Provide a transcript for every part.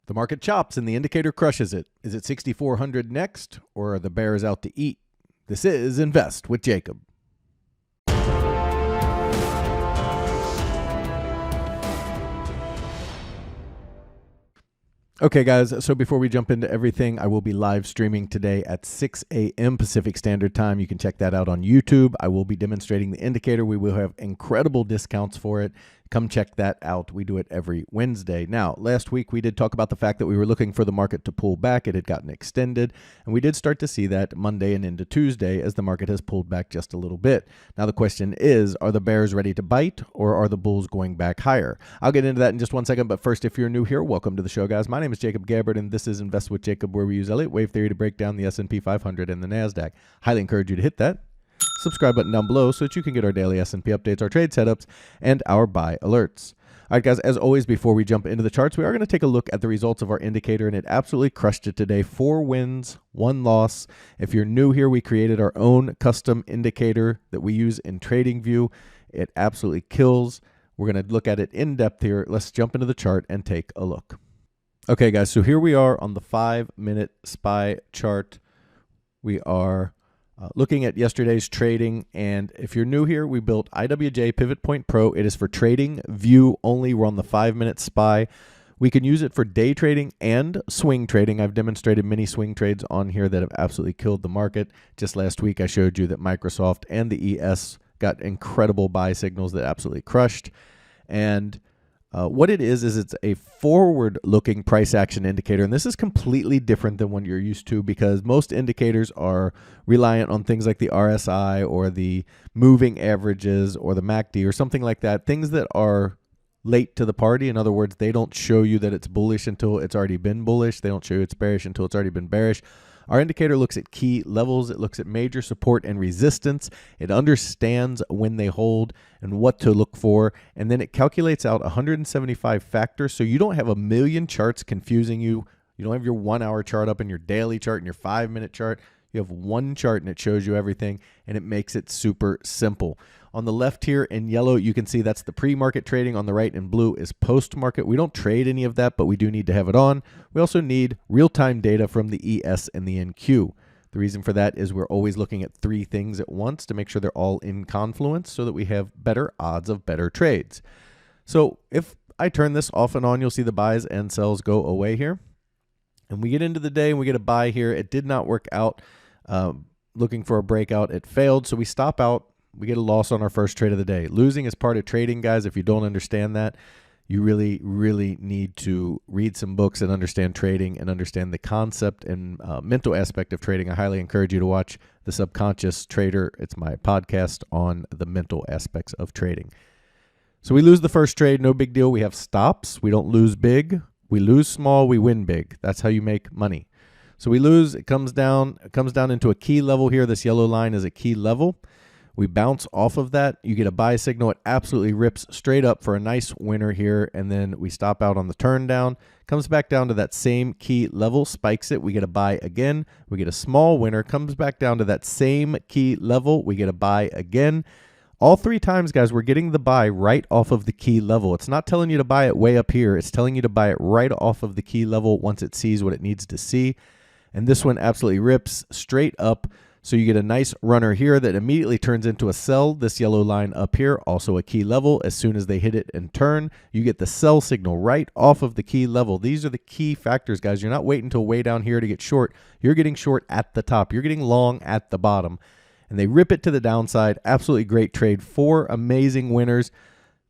The market chops and the indicator crushes it. Is it 6,400 next, or are the bears out to eat? This is Invest with Jacob. Okay, guys, so before we jump into everything, I will be live streaming today at 6 a.m. Pacific Standard Time. You can check that out on YouTube. I will be demonstrating the indicator. We will have incredible discounts for it. Come check that out. We do it every Wednesday. Now, last week we did talk about the fact that we were looking for the market to pull back. It had gotten extended, and we did start to see that Monday and into Tuesday as the market has pulled back just a little bit. Now, the question is, are the bears ready to bite, or are the bulls going back higher? I'll get into that in just one second, but first, if you're new here, welcome to the show, guys. My name is Jacob Gabbard, and this is Invest with Jacob, where we use Elliott Wave Theory to break down the S&P 500 and the NASDAQ. Highly encourage you to hit that subscribe button down below so that you can get our daily S&P updates, our trade setups, and our buy alerts. All right, guys, as always, before we jump into the charts, we are going to take a look at the results of our indicator, and it absolutely crushed it today. 4 wins, 1 loss. If you're new here, we created our own custom indicator that we use in TradingView. It absolutely kills. We're going to look at it in depth here. Let's jump into the chart and take a look. Okay, guys, so here we are on the 5-minute SPY chart. We are looking at yesterday's trading, and if you're new here, we built IWJ Pivot Point Pro. It is for trading view only. We're on the 5-minute SPY. We can use it for day trading and swing trading. I've demonstrated many swing trades on here that have absolutely killed the market. Just last week, I showed you that Microsoft and the ES got incredible buy signals that absolutely crushed. And what it is it's a forward-looking price action indicator, and this is completely different than what you're used to because most indicators are reliant on things like the RSI or the moving averages or the MACD or something like that, things that are late to the party. In other words, they don't show you that it's bullish until it's already been bullish. They don't show you it's bearish until it's already been bearish. Our indicator looks at key levels. It looks at major support and resistance. It understands when they hold and what to look for. And then it calculates out 175 factors. So you don't have a million charts confusing you. You don't have your 1-hour chart up and your daily chart and your 5-minute chart. You have one chart and it shows you everything, and it makes it super simple. On the left here in yellow, you can see that's the pre-market trading. On the right in blue is post-market. We don't trade any of that, but we do need to have it on. We also need real-time data from the ES and the NQ. The reason for that is we're always looking at 3 things at once to make sure they're all in confluence so that we have better odds of better trades. So if I turn this off and on, you'll see the buys and sells go away here. And we get into the day and we get a buy here. It did not work out. Looking for a breakout, it failed. So we stop out. We get a loss on our first trade of the day. Losing is part of trading, guys. If you don't understand that, you really, really need to read some books and understand trading and understand the concept and mental aspect of trading. I highly encourage you to watch The Subconscious Trader. It's my podcast on the mental aspects of trading. So we lose the first trade. No big deal. We have stops. We don't lose big. We lose small. We win big. That's how you make money. So we lose. It comes down into a key level here. This yellow line is a key level. We bounce off of that. You get a buy signal. It absolutely rips straight up for a nice winner here. And then we stop out on the turn down. Comes back down to that same key level, spikes it. We get a buy again. We get a small winner. Comes back down to that same key level. We get a buy again. All 3 times, guys, we're getting the buy right off of the key level. It's not telling you to buy it way up here. It's telling you to buy it right off of the key level once it sees what it needs to see. And this one absolutely rips straight up. So you get a nice runner here that immediately turns into a sell. This yellow line up here, also a key level. As soon as they hit it and turn, you get the sell signal right off of the key level. These are the key factors, guys. You're not waiting until way down here to get short. You're getting short at the top. You're getting long at the bottom. And they rip it to the downside. Absolutely great trade. 4 amazing winners,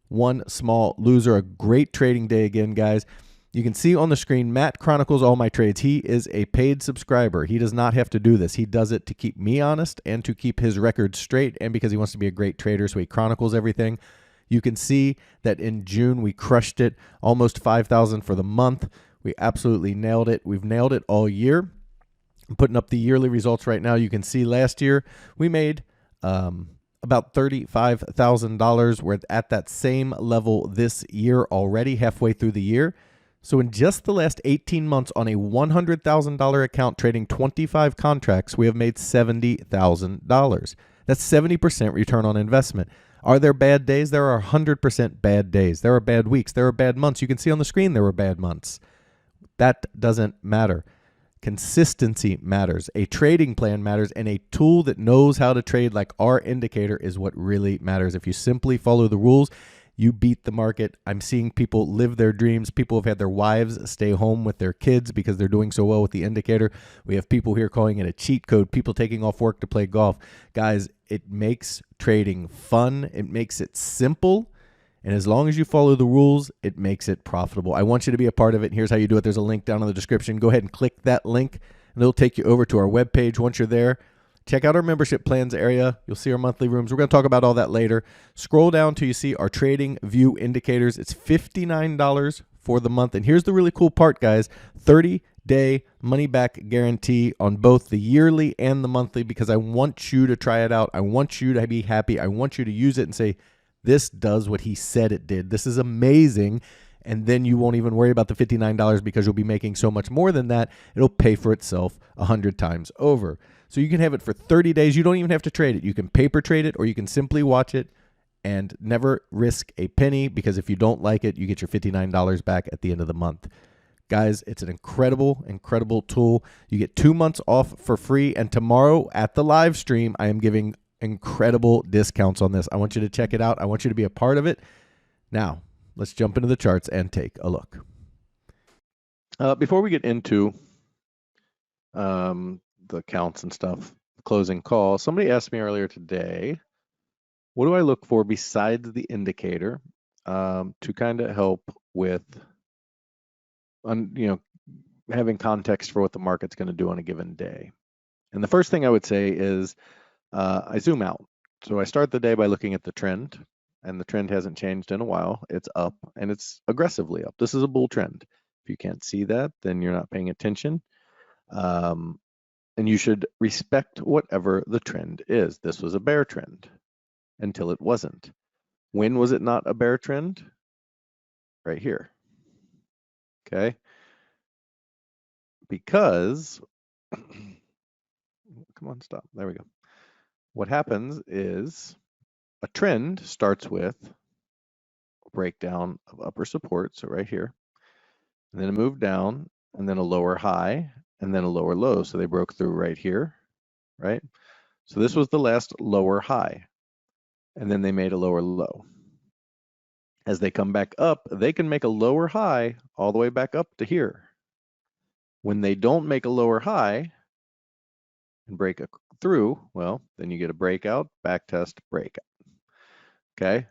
1 small loser. A great trading day again, guys. You can see on the screen, Matt chronicles all my trades. He is a paid subscriber. He does not have to do this. He does it to keep me honest and to keep his record straight and because he wants to be a great trader, so he chronicles everything. You can see that in June, we crushed it, almost 5,000 for the month. We absolutely nailed it. We've nailed it all year. I'm putting up the yearly results right now. You can see last year we made about $35,000. We're at that same level this year already, halfway through the year. So in just the last 18 months on a $100,000 account trading 25 contracts, we have made $70,000. That's 70% return on investment. Are there bad days? There are 100% bad days. There are bad weeks. There are bad months. You can see on the screen there were bad months. That doesn't matter. Consistency matters. A trading plan matters, and a tool that knows how to trade like our indicator is what really matters. If you simply follow the rules, you beat the market. I'm seeing people live their dreams. People have had their wives stay home with their kids because they're doing so well with the indicator. We have people here calling it a cheat code, people taking off work to play golf. Guys, it makes trading fun. It makes it simple. And as long as you follow the rules, it makes it profitable. I want you to be a part of it. And here's how you do it. There's a link down in the description. Go ahead and click that link, and it'll take you over to our webpage. Once you're there, check out our membership plans area. You'll see our monthly rooms. We're going to talk about all that later. Scroll down till you see our trading view indicators. It's $59 for the month. And here's the really cool part, guys. 30-day money-back guarantee on both the yearly and the monthly, because I want you to try it out. I want you to be happy. I want you to use it and say, this does what he said it did. This is amazing. And then you won't even worry about the $59 because you'll be making so much more than that. It'll pay for itself 100 times over. So you can have it for 30 days. You don't even have to trade it. You can paper trade it, or you can simply watch it and never risk a penny, because if you don't like it, you get your $59 back at the end of the month. Guys, it's an incredible, incredible tool. You get 2 months off for free. And tomorrow at the live stream, I am giving incredible discounts on this. I want you to check it out. I want you to be a part of it. Now, let's jump into the charts and take a look. Before we get into the counts and stuff, closing call, somebody asked me earlier today, what do I look for besides the indicator to kind of help with having context for what the market's going to do on a given day? And the first thing I would say is I zoom out. So I start the day by looking at the trend, and the trend hasn't changed in a while. It's up, and it's aggressively up. This is a bull trend. If you can't see that, then you're not paying attention. And you should respect whatever the trend is. This was a bear trend until it wasn't. When was it not a bear trend? Right here. Okay. Because, come on, stop. There we go. What happens is a trend starts with a breakdown of upper support, so right here, and then a move down, and then a lower high, and then a lower low. So they broke through right here, right? So this was the last lower high, and then they made a lower low. As they come back up, they can make a lower high all the way back up to here. When they don't make a lower high and break through, well, then you get a breakout, back test, breakout. Okay,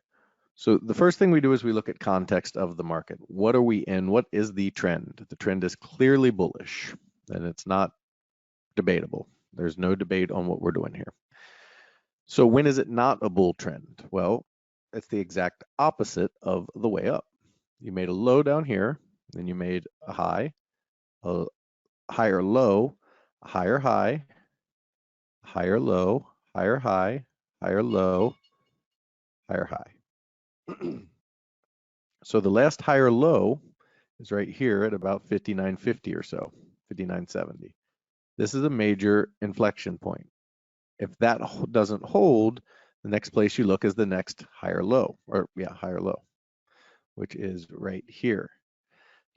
so the first thing we do is we look at context of the market. What are we in? What is the trend? The trend is clearly bullish, and it's not debatable. There's no debate on what we're doing here. So when is it not a bull trend? Well, it's the exact opposite of the way up. You made a low down here, then you made a high, a higher low, a higher high, higher low, higher high, higher low, higher high. So the last higher low is right here at about 59.50 or so, 59.70. This is a major inflection point. If that doesn't hold, the next place you look is the next higher low, or higher low, which is right here.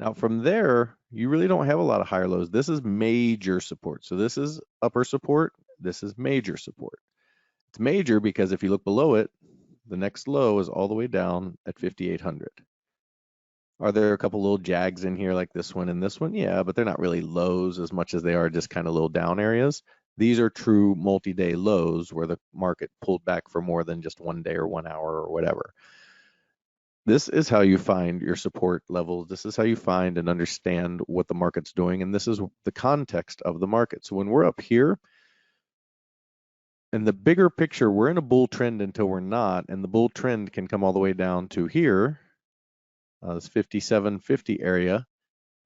Now from there, you really don't have a lot of higher lows. This is major support. So this is upper support. This is major support. It's major because if you look below it, the next low is all the way down at 5,800. Are there a couple little jags in here like this one and this one? Yeah, but they're not really lows as much as they are just kind of little down areas. These are true multi-day lows where the market pulled back for more than just 1 day or 1 hour or whatever. This is how you find your support levels. This is how you find and understand what the market's doing. And this is the context of the market. So when we're up here, in the bigger picture, we're in a bull trend until we're not. And the bull trend can come all the way down to here, this 57.50 area,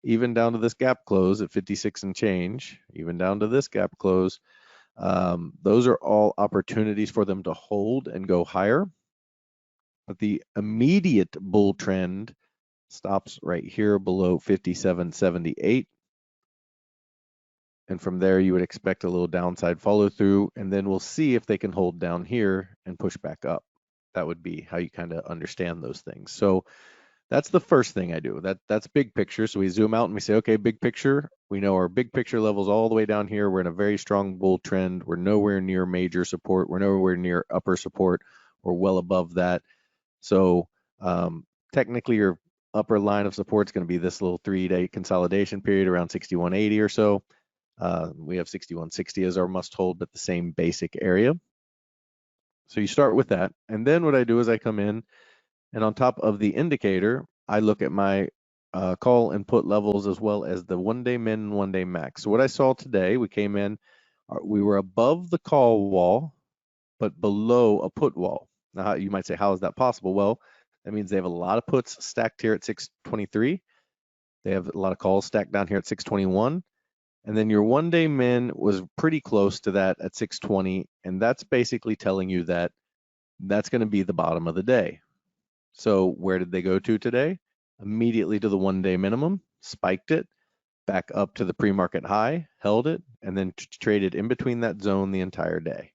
even down to this gap close at 56 and change, even down to this gap close. Those are all opportunities for them to hold and go higher. But the immediate bull trend stops right here below 57.78. And from there, you would expect a little downside follow through, and then we'll see if they can hold down here and push back up. That would be how you kind of understand those things. So That's the first thing I do. That's big picture. So we zoom out and we say, okay, big picture. We know our big picture levels all the way down here. We're in a very strong bull trend. We're nowhere near major support. We're nowhere near upper support. We're well above that. So technically your upper line of support is going to be this little 3-day consolidation period around 6180 or so. We have 6160 as our must hold, but the same basic area. So you start with that. And then what I do is I come in and on top of the indicator, I look at my call and put levels as well as the 1-day min and 1-day max. So what I saw today, we came in, we were above the call wall, but below a put wall. Now you might say, how is that possible? Well, that means they have a lot of puts stacked here at 623. They have a lot of calls stacked down here at 621. And then your 1-day min was pretty close to that at 620. And that's basically telling you that that's going to be the bottom of the day. So where did they go to today? Immediately to the 1-day minimum, spiked it, back up to the pre-market high, held it, and then traded in between that zone the entire day.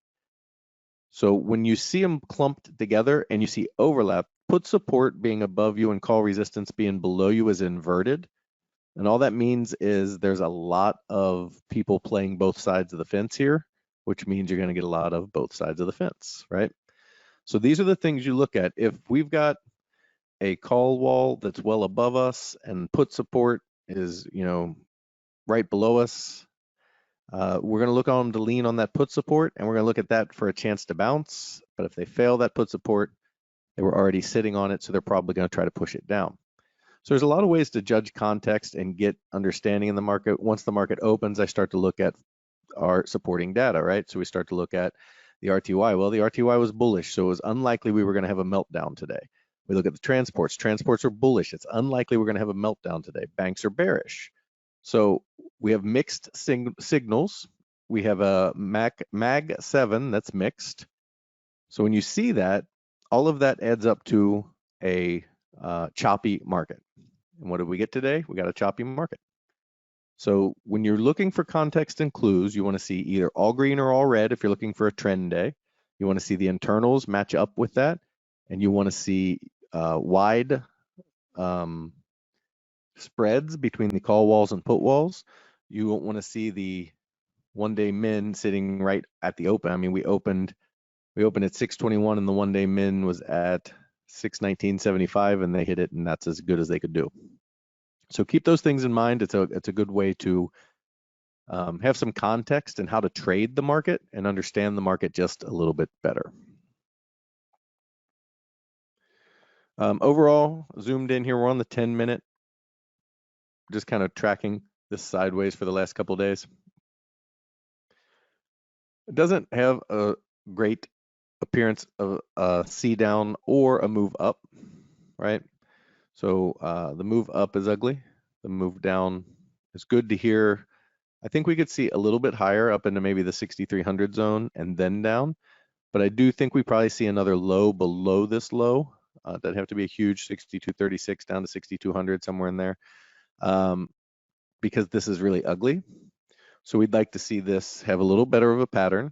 So when you see them clumped together and you see overlap, put support being above you and call resistance being below you is inverted. And all that means is there's a lot of people playing both sides of the fence here, which means you're going to get a lot of both sides of the fence, right? So these are the things you look at. If we've got a call wall that's well above us and put support is, right below us, we're going to look on them to lean on that put support, and we're going to look at that for a chance to bounce. But if they fail that put support, they were already sitting on it, so they're probably going to try to push it down. So there's a lot of ways to judge context and get understanding in the market. Once the market opens, I start to look at our supporting data, right? So we start to look at the RTY. Well, the RTY was bullish, so it was unlikely we were going to have a meltdown today. We look at the transports. Transports are bullish. It's unlikely we're going to have a meltdown today. Banks are bearish. So we have mixed signals. We have a MAG 7 that's mixed. So when you see that, all of that adds up to a choppy market. And what did we get today? We got a choppy market. So when you're looking for context and clues, you want to see either all green or all red if you're looking for a trend day. You want to see the internals match up with that. And you want to see wide spreads between the call walls and put walls. You won't want to see the 1-day min sitting right at the open. I mean, we opened at 621 and the 1-day min was at 619.75 and they hit it, and that's as good as they could do. So keep those things in mind. It's a good way to have some context and how to trade the market and understand the market just a little bit better. Overall, zoomed in here, we're on the 10-minute, just kind of tracking this sideways for the last couple of days. It doesn't have a great appearance of a C down or a move up, right? So the move up is ugly. The move down is good to hear. I think we could see a little bit higher up into maybe the 6,300 zone and then down. But I do think we probably see another low below this low. That'd have to be a huge 6236 down to 6,200, somewhere in there, because this is really ugly. So we'd like to see this have a little better of a pattern.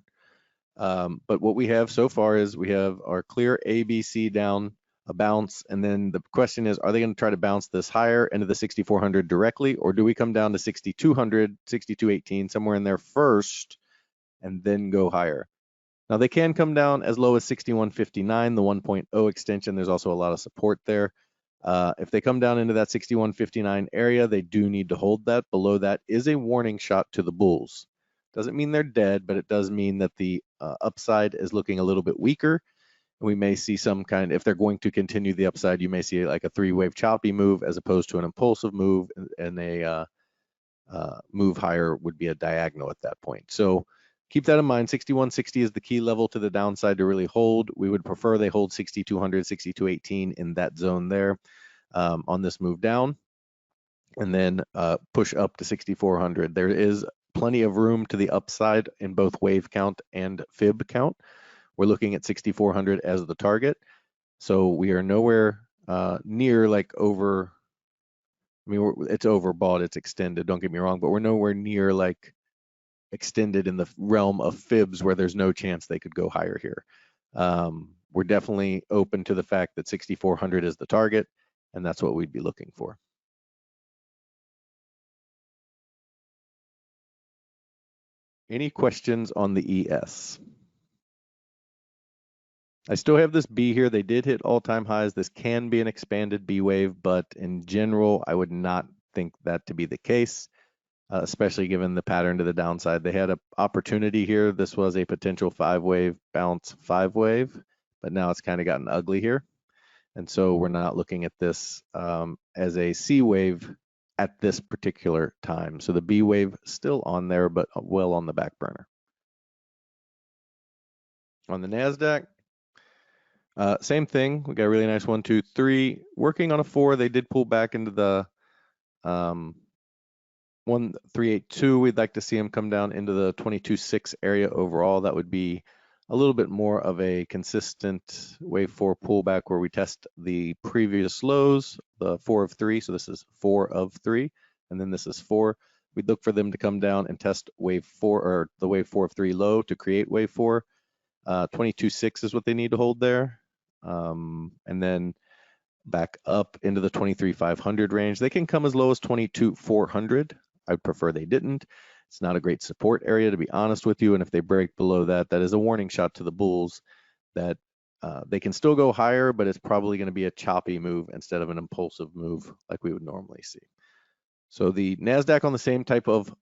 But what we have so far is we have our clear ABC down, a bounce, and then the question is, are they going to try to bounce this higher into the 6,400 directly, or do we come down to 6,200, 6,218, somewhere in there first, and then go higher? Now they can come down as low as 6159, the 1.0 extension. There's also a lot of support there. If they come down into that 6159 area, they do need to hold that. Below that is a warning shot to the bulls. Doesn't mean they're dead, but it does mean that the upside is looking a little bit weaker. We may see some kind, if they're going to continue the upside, you may see like a 3-wave choppy move as opposed to an impulsive move, and a move higher would be a diagonal at that point. So keep that in mind. 6160 is the key level to the downside to really hold. We would prefer they hold 6200, 6218 in that zone there on this move down, and then push up to 6400. There is plenty of room to the upside in both wave count and fib count. We're looking at 6400 as the target. So we are nowhere near like over, I mean, it's overbought, it's extended, don't get me wrong, but we're nowhere near like extended in the realm of fibs where there's no chance they could go higher here. We're definitely open to the fact that 6,400 is the target, and that's what we'd be looking for. Any questions on the ES? I still have this B here. They did hit all-time highs. This can be an expanded B wave, but in general, I would not think that to be the case, especially given the pattern to the downside. They had an opportunity here. This was a potential 5-wave bounce 5-wave, but now it's kind of gotten ugly here. And so we're not looking at this as a C wave at this particular time. So the B wave still on there, but well on the back burner. On the NASDAQ, same thing. We got a really nice 1, 2, 3. Working on a 4, they did pull back into the 1382. We'd like to see them come down into the 22.6 area overall. That would be a little bit more of a consistent wave 4 pullback where we test the previous lows, the 4 of 3. So this is 4 of 3, and then this is 4. We'd look for them to come down and test wave 4 or the wave 4 of 3 low to create wave 4. 22.6 is what they need to hold there. And then back up into the 23,500 range. They can come as low as 22,400. I'd prefer they didn't. It's not a great support area, to be honest with you. And if they break below that, that is a warning shot to the bulls that they can still go higher, but it's probably going to be a choppy move instead of an impulsive move like we would normally see. So the NASDAQ on the same type of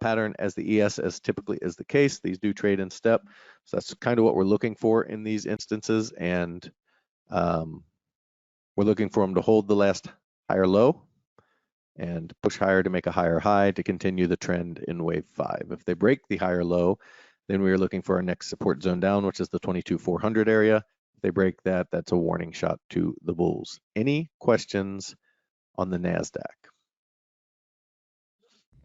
pattern as the ES as typically is the case. These do trade in step. So that's kind of what we're looking for in these instances. And we're looking for them to hold the last higher low and push higher to make a higher high to continue the trend in wave 5. If they break the higher low, then we are looking for our next support zone down, which is the 22,400 area. If they break that, that's a warning shot to the bulls. Any questions on the NASDAQ?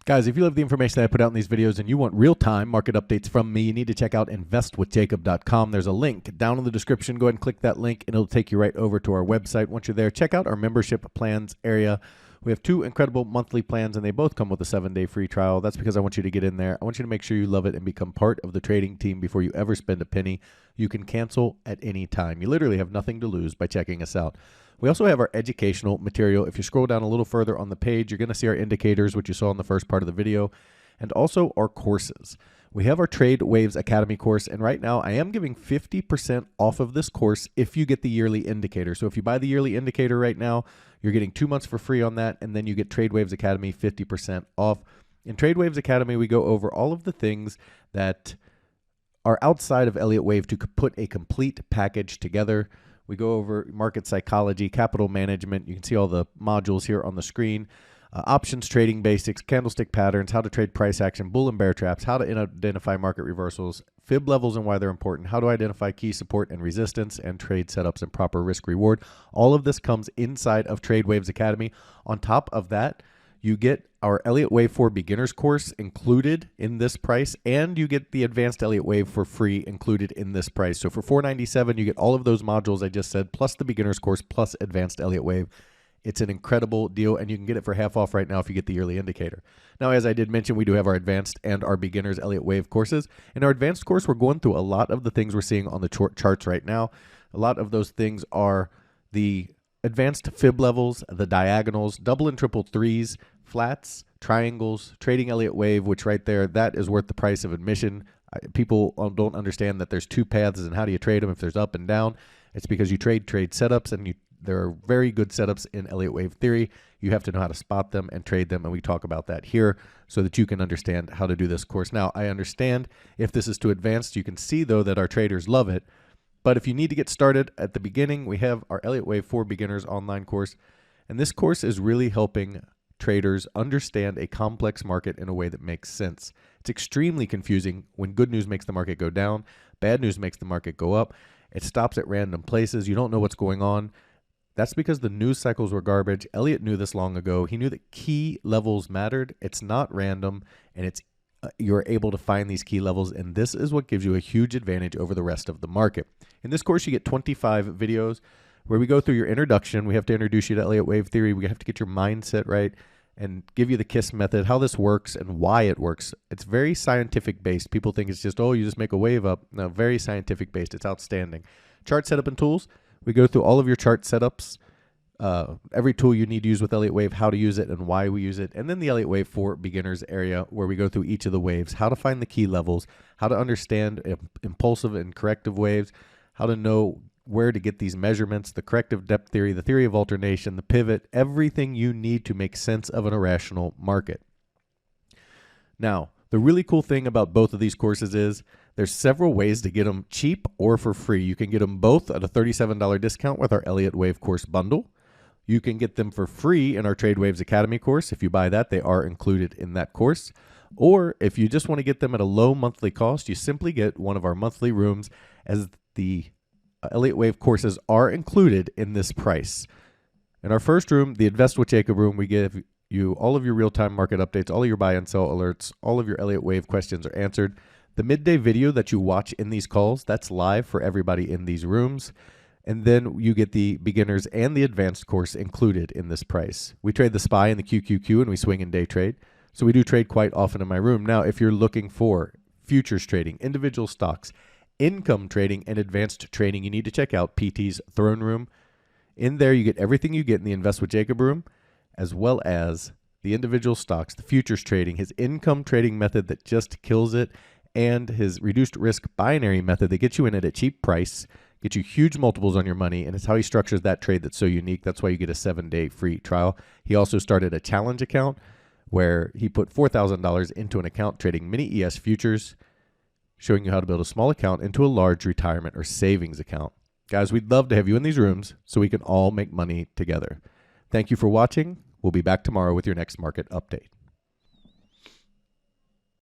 Guys, if you love the information that I put out in these videos and you want real-time market updates from me, you need to check out investwithjacob.com. There's a link down in the description. Go ahead and click that link, and it'll take you right over to our website. Once you're there, check out our membership plans area. We have 2 incredible monthly plans, and they both come with a 7-day free trial. That's because I want you to get in there. I want you to make sure you love it and become part of the trading team before you ever spend a penny. You can cancel at any time. You literally have nothing to lose by checking us out. We also have our educational material. If you scroll down a little further on the page, you're going to see our indicators, which you saw in the first part of the video, and also our courses. We have our Trade Waves Academy course, and right now I am giving 50% off of this course if you get the yearly indicator. So if you buy the yearly indicator right now, you're getting 2 months for free on that, and then you get Trade Waves Academy 50% off. In Trade Waves Academy, we go over all of the things that are outside of Elliott Wave to put a complete package together. We go over market psychology, capital management. You can see all the modules here on the screen. Options trading basics, candlestick patterns, how to trade price action, bull and bear traps, how to identify market reversals, fib levels and why they're important, how to identify key support and resistance, and trade setups and proper risk reward. All of this comes inside of Trade Waves Academy. On top of that, you get our Elliott Wave 4 beginners course included in this price, and you get the advanced Elliott Wave for free included in this price. So for $497, you get all of those modules I just said, plus the beginners course, plus advanced Elliott Wave. It's an incredible deal, and you can get it for half off right now if you get the yearly indicator. Now, as I did mention, we do have our advanced and our beginners Elliott Wave courses. In our advanced course, we're going through a lot of the things we're seeing on the charts right now. A lot of those things are the advanced fib levels, the diagonals, double and triple threes, flats, triangles, trading Elliott Wave, which right there, that is worth the price of admission. People don't understand that there's 2 paths and how do you trade them if there's up and down. It's because you trade setups, and there are very good setups in Elliott Wave Theory. You have to know how to spot them and trade them, and we talk about that here so that you can understand how to do this course. Now, I understand if this is too advanced. You can see, though, that our traders love it. But if you need to get started at the beginning, we have our Elliott Wave 4 Beginners online course. And this course is really helping traders understand a complex market in a way that makes sense. It's extremely confusing when good news makes the market go down, bad news makes the market go up. It stops at random places. You don't know what's going on. That's because the news cycles were garbage. Elliott knew this long ago. He knew that key levels mattered. It's not random, and you're able to find these key levels, and this is what gives you a huge advantage over the rest of the market. In this course, you get 25 videos where we go through your introduction. We have to introduce you to Elliott Wave Theory. We have to get your mindset right and give you the KISS method, how this works and why it works. It's very scientific based. People think it's just, oh, you just make a wave up. No, very scientific based. It's outstanding. Chart setup and tools. We go through all of your chart setups every tool you need to use with Elliott Wave, how to use it and why we use it, and then the Elliott Wave for Beginners area where we go through each of the waves, how to find the key levels, how to understand impulsive and corrective waves, how to know where to get these measurements, the corrective depth theory, the theory of alternation, the pivot, everything you need to make sense of an irrational market. Now, the really cool thing about both of these courses is there's several ways to get them cheap or for free. You can get them both at a $37 discount with our Elliott Wave course bundle. You can get them for free in our Trade Waves Academy course. If you buy that, they are included in that course. Or if you just want to get them at a low monthly cost, you simply get one of our monthly rooms, as the Elliott Wave courses are included in this price. In our first room, the Invest with Jacob room, we give you all of your real-time market updates, all of your buy and sell alerts, all of your Elliott Wave questions are answered. The midday video that you watch in these calls, that's live for everybody in these rooms. And then you get the beginners and the advanced course included in this price. We trade the SPY and the QQQ, and we swing and day trade. So we do trade quite often in my room. Now, if you're looking for futures trading, individual stocks, income trading, and advanced trading, you need to check out PT's Throne Room. In there, you get everything you get in the Invest with Jacob room, as well as the individual stocks, the futures trading, his income trading method that just kills it, and his reduced risk binary method that gets you in at a cheap price, gets you huge multiples on your money, and it's how he structures that trade that's so unique. That's why you get a 7-day free trial. He also started a challenge account where he put $4,000 into an account trading mini ES futures, showing you how to build a small account into a large retirement or savings account. Guys, we'd love to have you in these rooms so we can all make money together. Thank you for watching. We'll be back tomorrow with your next market update.